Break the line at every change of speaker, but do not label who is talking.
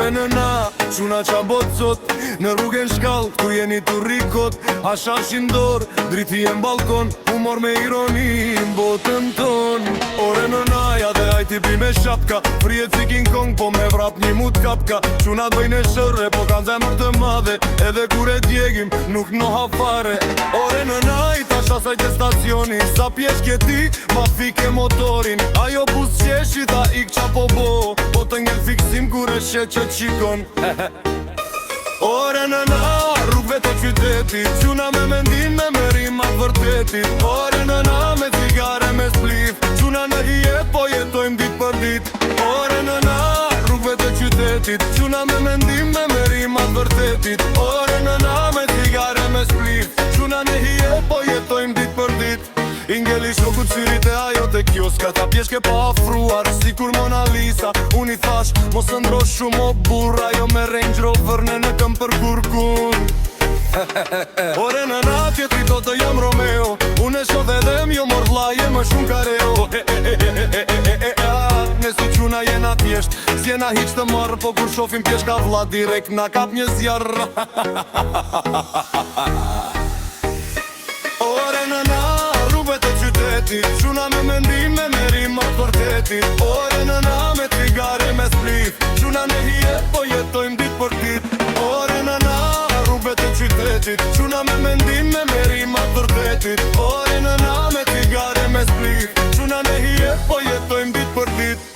Ore në na, quna qa bot sot në rrugën shkall, ku jeni të rikot. Asha shindor, driti e m'balkon, humor me ironi në botën ton. Ore në na, ja dhe ajti bi me shapka, frijet si King Kong, po me vrap një mut kapka. Quna dojnë e shërre, po kanë zemër të madhe, edhe kur e djegim, nuk no hafare. Ore në na, i tash asaj të stacioni, sa pjesh kjeti, ma fike motorin. Ajo bus qeshi, ta ik qa po bo, po të ngell fiksim kur e shet që qikon. Ore në na, rrugve të qytetit, quna me mendim me merim atë vërtetit. Ore në na, me cigare me splif, quna në hijet po jetojmë dit për dit. Ore në na, rrugve të qytetit, quna me mendim me merim atë vërtetit. Ore në na, me cigare me splif, quna në hijet po jetojmë dit për dit. Ingeli shokut syrit e ajo të kioska, ta pjeshke pa afruar, si kur Mona Lisa. Unë i thash, mos ndrosh shumë o burra, jo me Range Rover në këm për kurkun. Ore në na, tjetri do të jam Romeo, unë e shove dhe m'jo mor vlaje më shumë kareo. Nësi quna jena tjesht, s'jena hiq të marrë, po kur shofim pjeshka vla direkt na kap një zjarë. Ore në na, rrugve të qytetit, quna me mendim me merim atë vërtetit. Ore në na, me cigare me splif, quna në hijet po jetojmë dit për dit. Ore në na, rrugve të qytetit, quna me mendim me merim atë vërtetit. Ore në na, me cigare me splif, quna në hijet po jetojmë dit për dit.